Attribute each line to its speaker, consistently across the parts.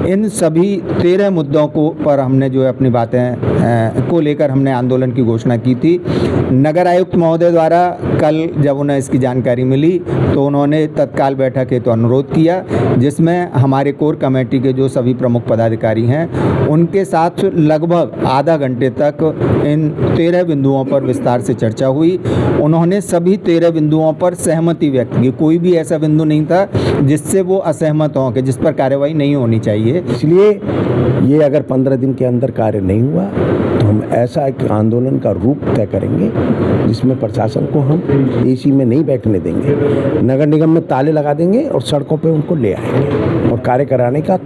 Speaker 1: इन सभी 13 मुद्दों पर हमने जो है अपनी बातें को लेकर हमने आंदोलन की घोषणा की थी। नगर आयुक्त महोदय द्वारा कल जब उन्हें इसकी जानकारी मिली तो उन्होंने तत्काल बैठक हेतु अनुरोध किया, जिसमें हमारे कोर कमेटी के जो सभी प्रमुख पदाधिकारी हैं उनके साथ लगभग आधा घंटे तक इन 13 बिंदुओं पर विस्तार से चर्चा हुई। उन्होंने सभी 13 बिंदुओं पर सहमति व्यक्त की। कोई भी ऐसा बिंदु नहीं था जिससे वो असहमत हों कि जिस पर कार्रवाई नहीं होनी चाहिए।
Speaker 2: इसलिए ये अगर 15 दिन के अंदर कार्य नहीं हुआ तो हम ऐसा एक आंदोलन का रूप तय करेंगे जिसमें प्रशासन को हम एसी में नहीं बैठने देंगे, नगर निगम में ताले लगा देंगे और सड़कों पे उनको ले आएंगे और कार्य कराने का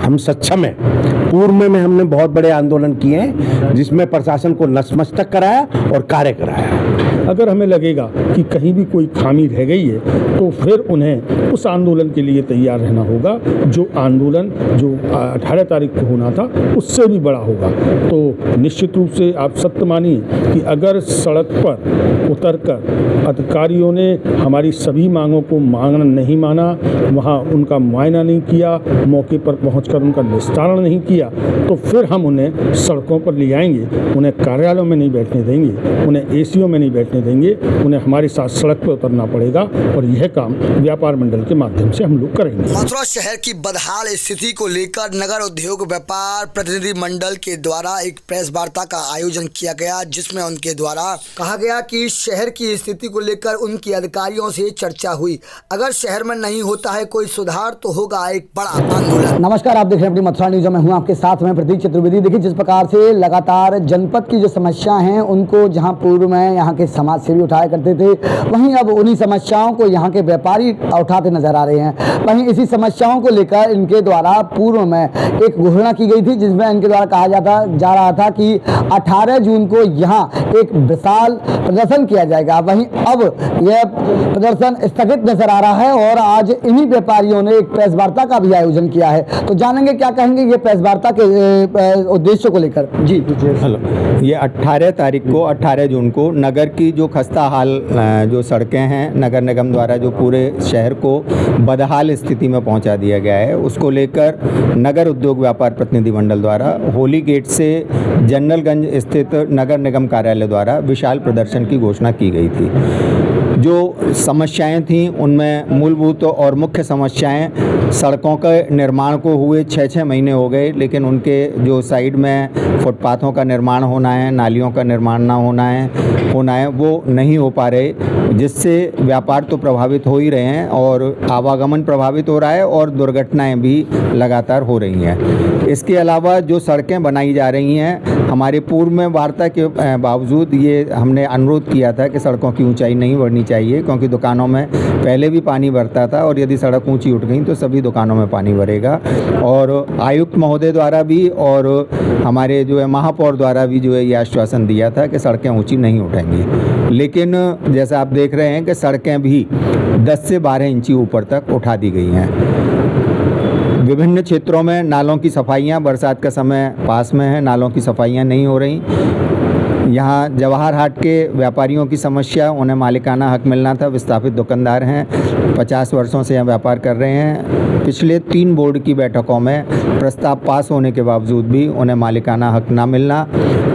Speaker 2: हम सक्षम हैं। पूर्व में हमने बहुत बड़े आंदोलन किए हैं जिसमें प्रशासन को नतमस्तक कराया और कार्य कराया।
Speaker 3: अगर हमें लगेगा कि कहीं भी कोई खामी रह गई है तो फिर उन्हें उस आंदोलन के लिए तैयार रहना होगा जो आंदोलन जो 18 तारीख को होना था उससे भी बड़ा होगा। तो निश्चित रूप से आप सत्य मानिए कि अगर सड़क पर उतरकर अधिकारियों ने हमारी सभी मांगों को नहीं माना, वहाँ उनका मुआयना नहीं किया, मौके पर पहुंचकर उनका निस्तारण नहीं किया, तो फिर हम उन्हें सड़कों पर ले आएंगे, उन्हें कार्यालयों में नहीं बैठने देंगे, उन्हें एसीओ में नहीं बैठने देंगे, उन्हें हमारे साथ सड़क पर उतरना पड़ेगा और यह काम व्यापार मंडल के माध्यम से हम लोग करेंगे।
Speaker 4: मथुरा शहर की बदहाल स्थिति को लेकर नगर उद्योग व्यापार प्रतिनिधि मंडल के द्वारा एक प्रेस वार्ता का आयोजन किया गया, जिसमें उनके द्वारा कहा गया कि शहर की स्थिति को लेकर उनके अधिकारियों से चर्चा हुई। अगर शहर में नहीं होता है कोई सुधार तो होगा एक बड़ा आंदोलन।
Speaker 5: नमस्कार, आप देख रहे हैं अपनी मथुरा न्यूज में हूं आपके साथ में प्रतीक चतुर्वेदी। देखिए, जिस प्रकार से लगातार जनपद की जो समस्या हैं उनको जहां पूर्व में यहाँ के समाज सेवी उठाया करते थे, वहीं अब उन्हीं समस्याओं को यहाँ के व्यापारी उठाते नजर आ रहे हैं। वहीं इसी समस्याओं को लेकर इनके द्वारा पूर्व में एक घोषणा की गई थी जिसमें इनके द्वारा कहा जा रहा था कि 18 जून को यहाँ एक विशाल प्रदर्शन किया जाएगा। वहीं अब यह प्रदर्शन स्थगित नजर आ रहा है और आज इन्हीं व्यापारियों ने एक प्रेस वार्ता का भी आयोजन किया है। तो जानेंगे क्या कहेंगे ये प्रेस वार्ता के उद्देश्यों को लेकर। जी
Speaker 1: हेलो, ये 18 जून को नगर की जो खस्ता हाल जो सड़कें हैं नगर निगम द्वारा जो पूरे शहर को बदहाल स्थिति में पहुंचा दिया गया है, उसको लेकर नगर उद्योग व्यापार प्रतिनिधि मंडल द्वारा होली गेट से जनरलगंज स्थित नगर निगम कार्यालय द्वारा विशाल प्रदर्शन की घोषणा की गई थी। जो समस्याएं थीं उनमें मूलभूत और मुख्य समस्याएं सड़कों के निर्माण को हुए 6 महीने हो गए, लेकिन उनके जो साइड में फुटपाथों का निर्माण होना है, नालियों का निर्माण ना होना है वो नहीं हो पा रहे, जिससे व्यापार तो प्रभावित हो ही रहे हैं और आवागमन प्रभावित हो रहा है और दुर्घटनाएं भी लगातार हो रही हैं। इसके अलावा जो सड़कें बनाई जा रही हैं, हमारे पूर्व में वार्ता के बावजूद ये हमने अनुरोध किया था कि सड़कों की ऊंचाई नहीं बढ़नी चाहिए, क्योंकि दुकानों में पहले भी पानी भरता था और यदि सड़क ऊंची उठ गई तो सभी दुकानों में पानी भरेगा। और आयुक्त महोदय द्वारा भी और हमारे जो है महापौर द्वारा भी जो है ये आश्वासन दिया था कि सड़कें ऊंची नहीं उठेंगी, लेकिन जैसा आप देख रहे हैं कि सड़कें भी 10 से 12 इंची ऊपर तक उठा दी गई हैं। विभिन्न क्षेत्रों में नालों की सफाइयाँ बरसात का समय पास में है, नालों की सफाइयाँ नहीं हो रही। यहाँ जवाहर हाट के व्यापारियों की समस्या, उन्हें मालिकाना हक मिलना था। विस्थापित दुकानदार हैं, 50 वर्षों से यहाँ व्यापार कर रहे हैं। पिछले 3 बोर्ड की बैठकों में प्रस्ताव पास होने के बावजूद भी उन्हें मालिकाना हक ना मिलना।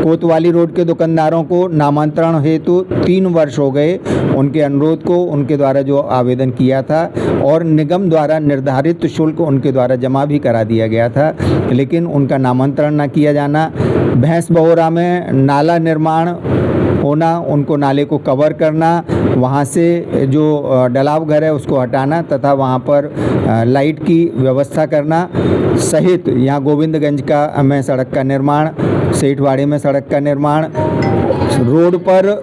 Speaker 1: कोतवाली रोड के दुकानदारों को नामांतरण हेतु 3 वर्ष हो गए उनके अनुरोध को, उनके द्वारा जो आवेदन किया था और निगम द्वारा निर्धारित शुल्क उनके द्वारा जमा भी करा दिया गया था, लेकिन उनका नामांतरण ना किया जाना। भैंस बहोरा में नाला निर्माण होना, उनको नाले को कवर करना, वहाँ से जो डलाव घर है उसको हटाना तथा वहाँ पर लाइट की व्यवस्था करना सहित यहाँ गोविंदगंज का में सड़क का निर्माण, सेठवाड़ी में सड़क का निर्माण, रोड पर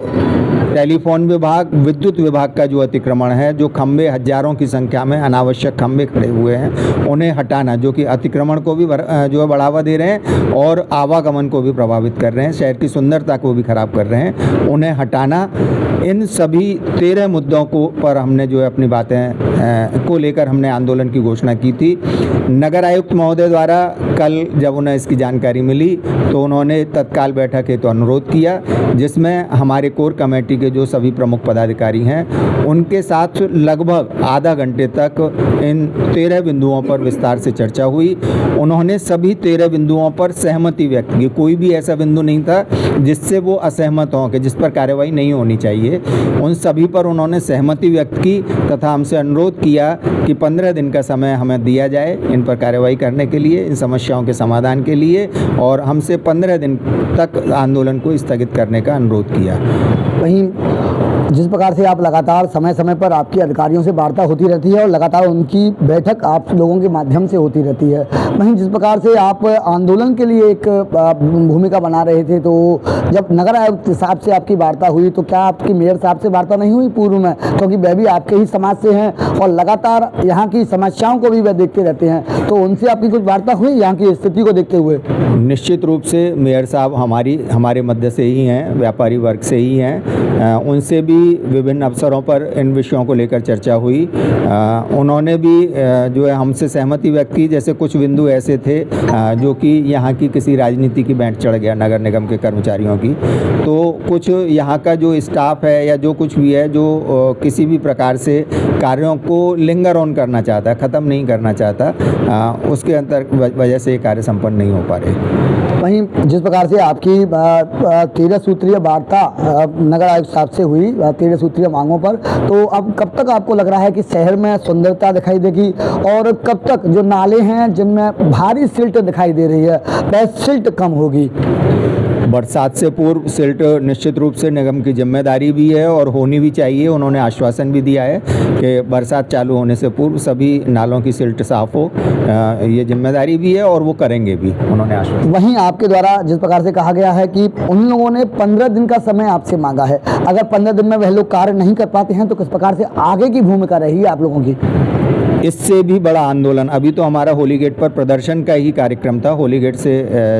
Speaker 1: टेलीफोन विभाग, विद्युत विभाग का जो अतिक्रमण है, जो खंबे हजारों की संख्या में अनावश्यक खंबे खड़े हुए हैं उन्हें हटाना, जो कि अतिक्रमण को भी जो है बढ़ावा दे रहे हैं और आवागमन को भी प्रभावित कर रहे हैं, शहर की सुंदरता को भी खराब कर रहे हैं, उन्हें हटाना। इन सभी 13 मुद्दों पर हमने जो है अपनी बातें को लेकर हमने आंदोलन की घोषणा की थी। नगर आयुक्त महोदय द्वारा कल जब उन्हें इसकी जानकारी मिली तो उन्होंने तत्काल बैठक हेतु अनुरोध किया, जिसमें हमारे कोर कमेटी के जो सभी प्रमुख पदाधिकारी हैं उनके साथ लगभग आधा घंटे तक इन 13 बिंदुओं पर विस्तार से चर्चा हुई। उन्होंने सभी 13 बिंदुओं पर सहमति व्यक्त की। कोई भी ऐसा बिंदु नहीं था जिससे वो असहमत हों कि जिस पर कार्रवाई नहीं होनी चाहिए। उन सभी पर उन्होंने सहमति व्यक्त की तथा हमसे अनुरोध किया कि 15 दिन का समय हमें दिया जाए इन पर कार्रवाई करने के लिए, इन समस्याओं के समाधान के लिए, और हमसे 15 दिन तक आंदोलन को स्थगित करने का अनुरोध किया।
Speaker 5: वहीं जिस प्रकार से आप लगातार समय समय पर आपकी अधिकारियों से वार्ता होती रहती है और लगातार उनकी बैठक आप लोगों के माध्यम से होती रहती है, वहीं जिस प्रकार से आप आंदोलन के लिए एक भूमिका बना रहे थे, तो जब नगर आयुक्त साहब से आपकी वार्ता हुई तो क्या आपकी मेयर साहब से वार्ता नहीं हुई पूर्व में? क्योंकि वह भी आपके ही समाज से हैं और लगातार यहाँ की समस्याओं को भी वह देखते रहते हैं, तो उनसे आपकी कुछ वार्ता हुई यहाँ की स्थिति को देखते हुए?
Speaker 1: निश्चित रूप से मेयर साहब हमारे मध्य से ही हैं, व्यापारी वर्ग से ही हैं। उनसे भी विभिन्न अवसरों पर इन विषयों को लेकर चर्चा हुई। उन्होंने भी जो है हमसे सहमति व्यक्त की। जैसे कुछ बिंदु ऐसे थे जो कि यहाँ की किसी राजनीति की बैंड चढ़ गया नगर निगम के कर्मचारियों की, तो कुछ यहाँ का जो स्टाफ है या जो कुछ भी है जो किसी भी प्रकार से कार्यों को लिंगर ऑन करना चाहता है, ख़त्म नहीं करना चाहता, उसके अंतर वजह से ये कार्य संपन्न नहीं हो पा रहे।
Speaker 5: वहीं जिस प्रकार से आपकी 13 सूत्रीय वार्ता नगर आयुक्त साहब से हुई 13 सूत्रीय मांगों पर, तो अब कब तक आपको लग रहा है कि शहर में सुंदरता दिखाई देगी और कब तक जो नाले हैं जिनमें भारी सिल्ट दिखाई दे रही है वह सिल्ट कम होगी?
Speaker 1: बरसात से पूर्व सिल्ट निश्चित रूप से निगम की जिम्मेदारी भी है और होनी भी चाहिए। उन्होंने आश्वासन भी दिया है कि बरसात चालू होने से पूर्व सभी नालों की सिल्ट साफ हो, ये जिम्मेदारी भी है और वो करेंगे भी, उन्होंने आश्वासन।
Speaker 5: वहीं आपके द्वारा जिस प्रकार से कहा गया है कि उन लोगों ने 15 दिन का समय आपसे मांगा है, अगर 15 दिन में वह लोग कार्य नहीं कर पाते हैं तो किस प्रकार से आगे की भूमिका रहेगी आप लोगों की?
Speaker 1: इससे भी बड़ा आंदोलन, अभी तो हमारा होली गेट पर प्रदर्शन का ही कार्यक्रम था, होली गेट से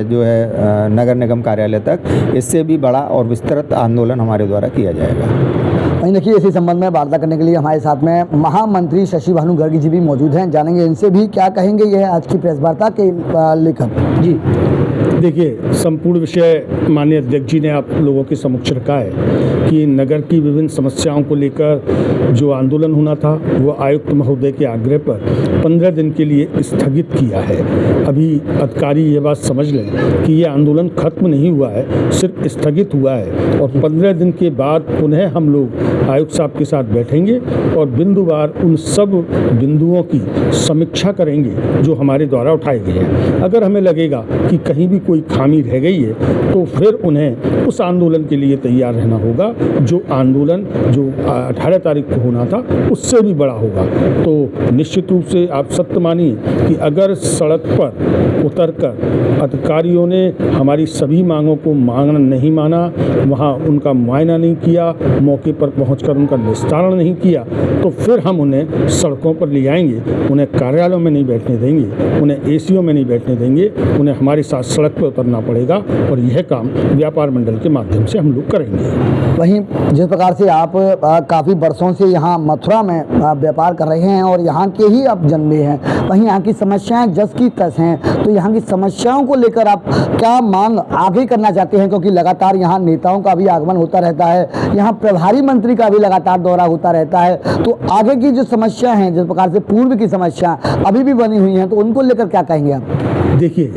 Speaker 1: जो है नगर निगम कार्यालय तक, इससे भी बड़ा और विस्तृत आंदोलन हमारे द्वारा किया जाएगा।
Speaker 5: वहीं देखिए, इसी संबंध में वार्ता करने के लिए हमारे साथ में महामंत्री शशि भानु गर्ग जी भी मौजूद हैं। जानेंगे इनसे भी क्या कहेंगे यह आज की प्रेस वार्ता के लेकर। जी
Speaker 3: देखिए, संपूर्ण विषय माननीय अध्यक्ष जी ने आप लोगों के समक्ष रखा है कि नगर की विभिन्न समस्याओं को लेकर जो आंदोलन होना था वो आयुक्त महोदय के आग्रह पर 15 दिन के लिए स्थगित किया है। अभी अधिकारी ये बात समझ लें कि ये आंदोलन खत्म नहीं हुआ है, सिर्फ स्थगित हुआ है और 15 दिन के बाद पुनः हम लोग आयुक्त साहब के साथ बैठेंगे और बिंदुवार उन सब बिंदुओं की समीक्षा करेंगे जो हमारे द्वारा उठाए गए हैं। अगर हमें लगेगा कि कहीं भी कोई खामी रह गई है तो फिर उन्हें उस आंदोलन के लिए तैयार रहना होगा जो आंदोलन जो 18 तारीख को होना था उससे भी बड़ा होगा। तो निश्चित रूप से आप सत्य मानिए कि अगर सड़क पर उतरकर अधिकारियों ने हमारी सभी मांगों को नहीं माना, वहाँ उनका मुआयना नहीं किया, मौके पर पहुंचकर उनका निस्तारण नहीं किया, तो फिर हम उन्हें सड़कों पर ले आएंगे, उन्हें कार्यालयों में नहीं बैठने देंगे, उन्हें एसीओ में नहीं बैठने देंगे, उन्हें हमारे साथ सड़क पर उतरना पड़ेगा और यह काम व्यापार मंडल के माध्यम से हम लोग करेंगे।
Speaker 5: वहीं जिस प्रकार से आप काफ़ी वर्षों से यहाँ मथुरा में व्यापार कर रहे हैं और यहाँ के ही आप जन्मे हैं, वहीं यहाँ की समस्याएं जस की तस हैं, तो यहाँ की समस्याओं को लेकर आप क्या मांग आगे करना चाहते हैं? क्योंकि लगातार यहाँ नेताओं का भी आगमन होता रहता है, यहाँ प्रभारी मंत्री का भी लगातार दौरा होता रहता है, तो आगे की जो समस्या हैं, जिस प्रकार से पूर्व की समस्या अभी भी बनी हुई हैं, तो उनको लेकर क्या कहेंगे आप?
Speaker 3: देखिए,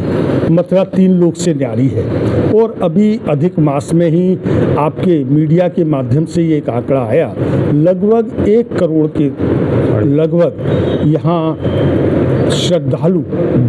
Speaker 3: मथुरा 3 लोक से न्यारी है और अभी अधिक मास में ही आपके मीडिया के माध्यम से ये एक आंकड़ा आया, लगभग 1 करोड़ के लगभग यहाँ श्रद्धालु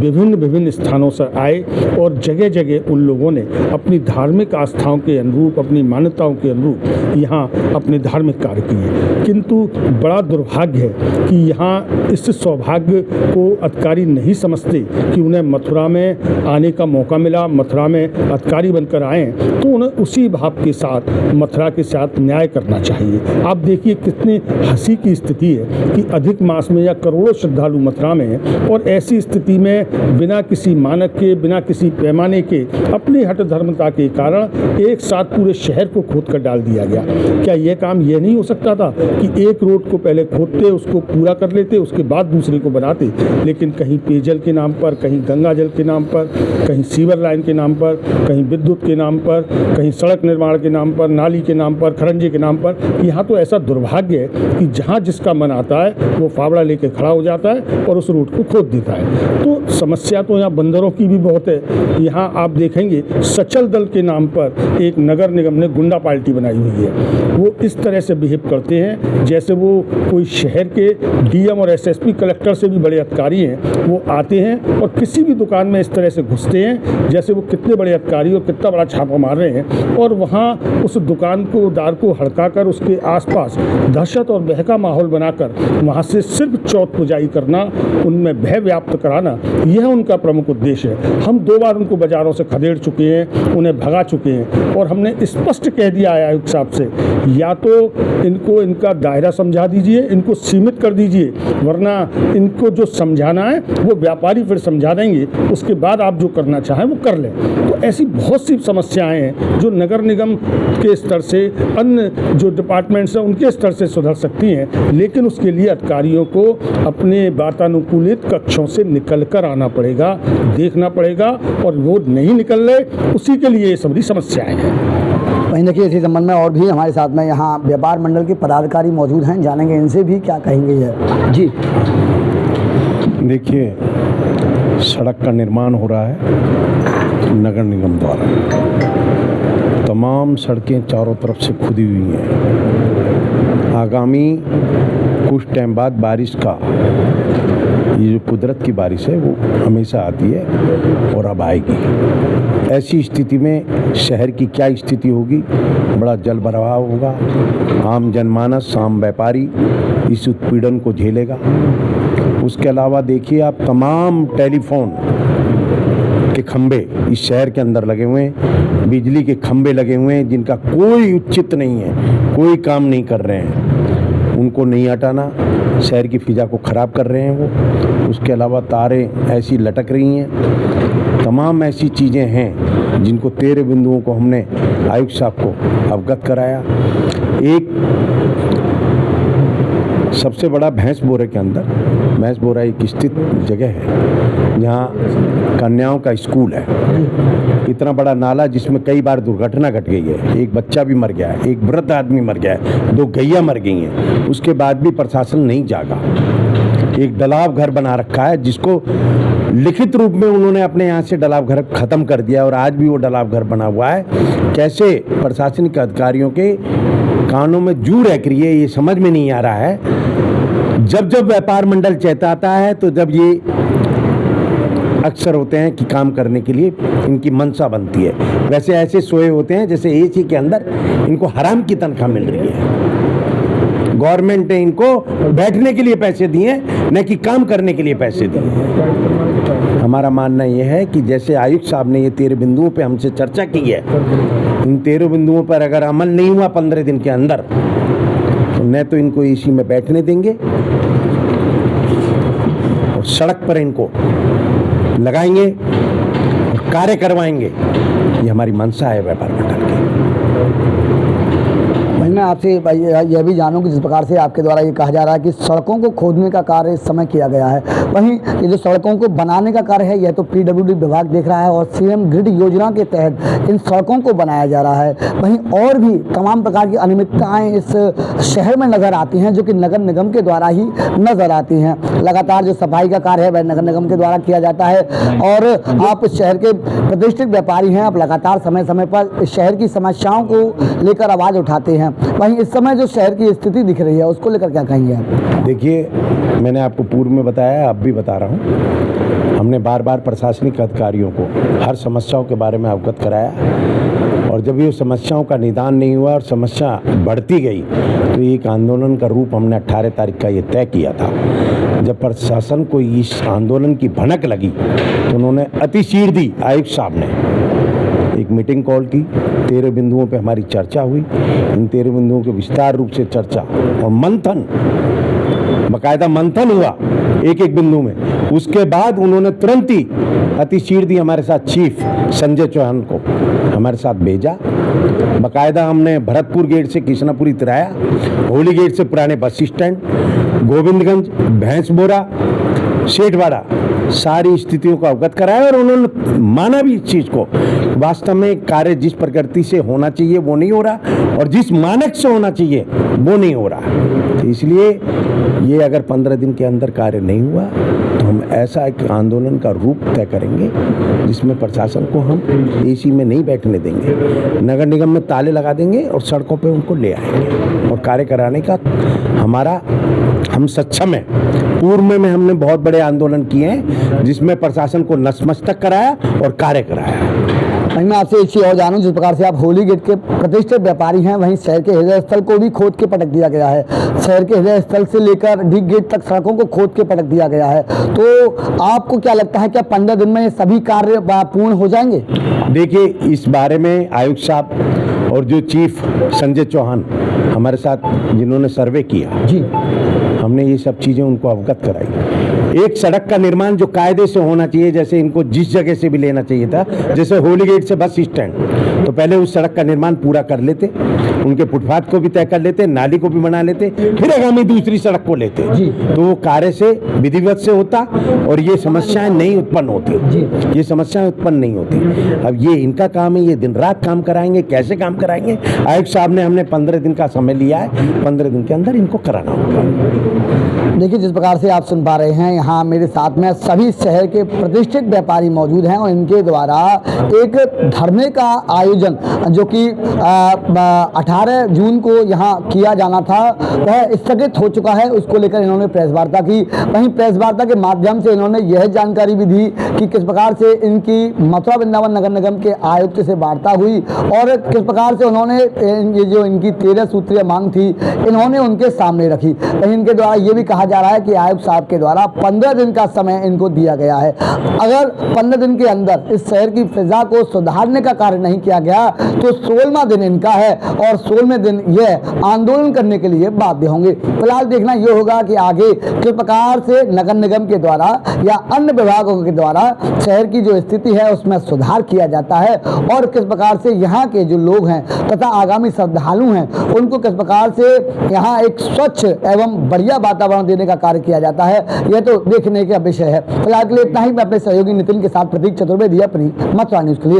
Speaker 3: विभिन्न स्थानों से आए और जगह जगह उन लोगों ने अपनी धार्मिक आस्थाओं के अनुरूप, अपनी मान्यताओं के अनुरूप यहाँ अपने धार्मिक कार्य किए। किंतु बड़ा दुर्भाग्य है कि यहाँ इस सौभाग्य को अधिकारी नहीं समझते कि उन्हें मथुरा में आने का मौका मिला, मथुरा में अधिकारी बनकर आए, तो उन्हें उसी भाव के साथ मथुरा के साथ न्याय करना चाहिए। आप देखिए कितनी हंसी की स्थिति है कि अधिक मास में या करोड़ों श्रद्धालु मथुरा में हैं और ऐसी स्थिति में बिना किसी मानक के, बिना किसी पैमाने के, अपनी हठ धर्मता के कारण एक साथ पूरे शहर को खोद कर डाल दिया गया। क्या यह काम यह नहीं हो सकता था कि एक रोड को पहले खोदते, उसको पूरा कर लेते, उसके बाद दूसरे को बनाते? लेकिन कहीं पेयजल के नाम पर, कहीं गंगा जल के नाम पर, कहीं सीवर लाइन के नाम पर, कहीं विद्युत के नाम पर, कहीं सड़क निर्माण के नाम पर, नाली के नाम पर, खरंजे के नाम पर। यहाँ तो ऐसा दुर्भाग्य है कि जहाँ जिसका मन आता है वो फावड़ा लेके खड़ा हो जाता है और उस रूट को खोद देता है। तो समस्या तो यहाँ बंदरों की भी बहुत है। यहाँ आप देखेंगे सचल दल के नाम पर एक नगर निगम ने गुंडा पार्टी बनाई हुई है। वो इस तरह से बिहेव करते हैं जैसे वो कोई शहर के डीएम और एसएसपी कलेक्टर से भी बड़े अधिकारी हैं। वो आते हैं और किसी भी दुकान में इस तरह से घुसते हैं जैसे वो कितने बड़े अधिकारी और कितना बड़ा छापा मार रहे हैं, और वहाँ उस दुकान को दार को हड़काकर उसके आसपास दहशत और भय का माहौल बनाकर वहाँ से सिर्फ चौथ पुजाई करना, उनमें भय व्याप्त कराना, यह उनका प्रमुख उद्देश्य है। हम 2 बार उनको बाज़ारों से खदेड़ चुके हैं, उन्हें भगा चुके हैं, और हमने स्पष्ट कह दिया है आयुक्त साहब से, या तो इनको इनका दायरा समझा दीजिए, इनको सीमित कर दीजिए, वरना इनको जो समझाना है वो व्यापारी फिर समझा देंगे, उसके बाद आप जो करना चाहें वो कर लें। तो ऐसी बहुत सी समस्याएं हैं जो नगर निगम के स्तर से, अन्य जो डिपार्टमेंट्स हैं उनके स्तर से सुधर सकती हैं, लेकिन उसके लिए अधिकारियों को अपने वातानुकूलित कक्षों से निकल कर आना पड़ेगा, देखना पड़ेगा, और वो नहीं निकल रहे, उसी के लिए ये सभी समस्याएं हैं।
Speaker 5: वहीं देखिए इसी संबंध में और भी हमारे साथ में यहाँ व्यापार मंडल के पदाधिकारी मौजूद हैं, जानेंगे इनसे भी क्या कहेंगे ये। जी
Speaker 2: देखिए, सड़क का निर्माण हो रहा है नगर निगम द्वारा। तमाम सड़कें चारों तरफ से खुदी हुई हैं। आगामी कुछ टाइम बाद बारिश का, ये जो कुदरत की बारिश है वो हमेशा आती है और अब आएगी। ऐसी स्थिति में शहर की क्या स्थिति होगी, बड़ा जल भराव होगा। आम जनमानस, आम व्यापारी इस उत्पीड़न को झेलेगा। उसके अलावा देखिए आप, तमाम टेलीफोन के खंभे इस शहर के अंदर लगे हुए हैं, बिजली के खंभे लगे हुए हैं जिनका कोई उचित नहीं है, कोई काम नहीं कर रहे हैं। उनको नहीं हटाना, शहर की फिजा को ख़राब कर रहे हैं वो। उसके अलावा तारें ऐसी लटक रही हैं। तमाम ऐसी चीज़ें हैं जिनको 13 बिंदुओं को हमने आयुक्त साहब को अवगत कराया। एक सबसे बड़ा भैंस बोरा के अंदर, भैंस बोरा एक स्थित जगह है जहाँ कन्याओं का स्कूल है। इतना बड़ा नाला जिसमें कई बार दुर्घटना घट गई है, एक बच्चा भी मर गया है, एक वृद्ध आदमी मर गया है, 2 गैया मर गई हैं। उसके बाद भी प्रशासन नहीं जागा। एक डलाव घर बना रखा है जिसको लिखित रूप में उन्होंने अपने यहाँ से डलाव घर ख़त्म कर दिया, और आज भी वो डलाव घर बना हुआ है। कैसे प्रशासनिक अधिकारियों के कानों में जू रह रही है, ये समझ में नहीं आ रहा है। जब जब व्यापार मंडल चेताता है तो जब ये अक्सर होते हैं कि काम करने के लिए इनकी मनसा बनती है, वैसे ऐसे सोए होते हैं जैसे एसी के अंदर इनको हराम की तनख्वाह मिल रही है। गवर्नमेंट ने इनको बैठने के लिए पैसे दिए, न कि काम करने के लिए पैसे दिए। हमारा मानना यह है कि जैसे आयुक्त साहब ने ये 13 बिंदुओं पे हमसे चर्चा की है, इन 13 बिंदुओं पर अगर अमल नहीं हुआ 15 दिन के अंदर, तो न तो इनको एसी में बैठने देंगे और सड़क पर इनको लगाएंगे और कार्य करवाएंगे। ये हमारी मंशा है व्यापार मंडल की।
Speaker 5: मैं आपसे यह भी जानूं कि जिस प्रकार से आपके द्वारा ये कहा जा रहा है कि सड़कों को खोदने का कार्य इस समय किया गया है, वहीं ये जो सड़कों को बनाने का कार्य है यह तो पीडब्ल्यूडी विभाग देख रहा है और सीएम ग्रिड योजना के तहत इन सड़कों को बनाया जा रहा है। वहीं और भी तमाम प्रकार की अनियमितताएं इस शहर में नज़र आती हैं जो कि नगर निगम के द्वारा ही नज़र आती हैं। लगातार जो सफाई का कार्य है वह नगर निगम के द्वारा किया जाता है, और आप शहर के प्रतिष्ठित व्यापारी हैं, आप लगातार समय समय पर शहर की समस्याओं को लेकर आवाज़ उठाते हैं। वहीं इस समय जो शहर की स्थिति दिख रही है उसको लेकर क्या कहेंगे आप?
Speaker 2: देखिए, मैंने आपको पूर्व में बताया, अब भी बता रहा हूँ, हमने बार बार प्रशासनिक अधिकारियों को हर समस्याओं के बारे में अवगत कराया, और जब ये समस्याओं का निदान नहीं हुआ और समस्या बढ़ती गई तो एक आंदोलन का रूप हमने 18 तारीख का ये तय किया था। जब प्रशासन को इस आंदोलन की भनक लगी तो उन्होंने अतिशीघ्र दी, आयुक्त साहब ने एक मीटिंग कॉल की, 13 बिंदुओं पे हमारी चर्चा हुई। इन 13 बिंदुओं के विस्तार रूप से चर्चा और मंथन, बाकायदा मंथन हुआ एक एक बिंदु में। उसके बाद उन्होंने तुरंत ही अतिशीघ्र दी हमारे साथ चीफ संजय चौहान को हमारे साथ भेजा। बाकायदा हमने भरतपुर गेट से कृष्णापुरी तिराया, होली गेट से पुराने बस स्टैंड, गोविंदगंज, भैंस बोरा, सेठवाड़ा सारी स्थितियों को अवगत कराया और उन्होंने माना भी इस चीज़ को। वास्तव में कार्य जिस प्रकृति से होना चाहिए वो नहीं हो रहा और जिस मानक से होना चाहिए वो नहीं हो रहा। तो इसलिए ये अगर 15 दिन के अंदर कार्य नहीं हुआ तो हम ऐसा एक आंदोलन का रूप तय करेंगे जिसमें प्रशासन को हम एसी में नहीं बैठने देंगे, नगर निगम में ताले लगा देंगे और सड़कों पे उनको ले आएंगे और कार्य कराने का हम सक्षम हैं। पूर्व में हमने बहुत बड़े आंदोलन किए हैं जिसमें प्रशासन को नतमस्तक कराया और कार्य कराया।
Speaker 5: वहीं मैं आपसे एक चीज़ और जानूं, जिस प्रकार से आप होली गेट के प्रतिष्ठित व्यापारी हैं, वहीं शहर के हृदय स्थल को भी खोद के पटक दिया गया है। शहर के हृदय स्थल से लेकर डी गेट तक सड़कों को खोद के पटक दिया गया है। तो आपको क्या लगता है, क्या 15 दिन में ये सभी कार्य पूर्ण हो जाएंगे?
Speaker 2: देखिए, इस बारे में आयुक्त साहब और जो चीफ संजय चौहान हमारे साथ जिन्होंने सर्वे किया
Speaker 5: जी,
Speaker 2: हमने ये सब चीज़ें उनको अवगत कराई। एक सड़क का निर्माण जो कायदे से होना चाहिए, जैसे इनको जिस जगह से भी लेना चाहिए था, जैसे होली गेट से बस स्टैंड, तो पहले उस सड़क का निर्माण पूरा कर लेते, उनके फुटपाथ को भी तय कर लेते, नाली को भी बना लेते, फिर आगामी दूसरी सड़क को लेते, तो वो कार्य से विधिवत से होता और ये समस्याएं नहीं उत्पन्न होती, ये समस्याएं उत्पन्न नहीं होती। अब ये इनका काम है, ये दिन रात काम कराएंगे, कैसे काम कराएंगे? आयुक्त साहब ने हमने 15 दिन का समय लिया है, 15 दिन के अंदर इनको कराना होगा।
Speaker 5: देखिए, जिस प्रकार से आप सुन पा रहे हैं, यहाँ मेरे साथ में सभी शहर के प्रतिष्ठित व्यापारी मौजूद हैं और इनके द्वारा एक धरने का आयोजन जो कि 18 जून को यहाँ किया जाना था वह स्थगित हो चुका है। उसको लेकर इन्होंने प्रेस वार्ता की। वहीं प्रेस वार्ता के माध्यम से इन्होंने यह जानकारी भी दी कि किस प्रकार से इनकी मथुरा वृंदावन नगर निगम के आयुक्त से वार्ता हुई और किस प्रकार से उन्होंने ये जो इनकी 13 सूत्रीय मांग थी इन्होंने उनके सामने रखी। वहीं इनके द्वारा ये भी कहा जा रहा है कि आयुक्त साहब के द्वारा 15 दिन का समय इनको दिया गया है। अगर 15 दिन के अंदर इस शहर की फिजा को सुधारने का कार्य नहीं किया गया तो 16वां दिन इनका है और 16वें दिन यह आंदोलन करने के लिए बाध्य होंगे। फिलहाल देखना यह होगा कि आगे किस प्रकार से नगर निगम के द्वारा या अन्य विभागों के द्वारा शहर की जो स्थिति है उसमें सुधार किया जाता है और किस प्रकार से यहाँ के जो लोग हैं तथा आगामी श्रद्धालु हैं उनको किस प्रकार से यहाँ एक स्वच्छ एवं बढ़िया वातावरण देने का कार्य किया जाता है, यह तो देखने का विषय है। फिलहाल के लिए इतना ही। मैं अपने सहयोगी नितिन के साथ प्रतीक चतुर्वेदी अपनी मथुरा न्यूज़ के लिए।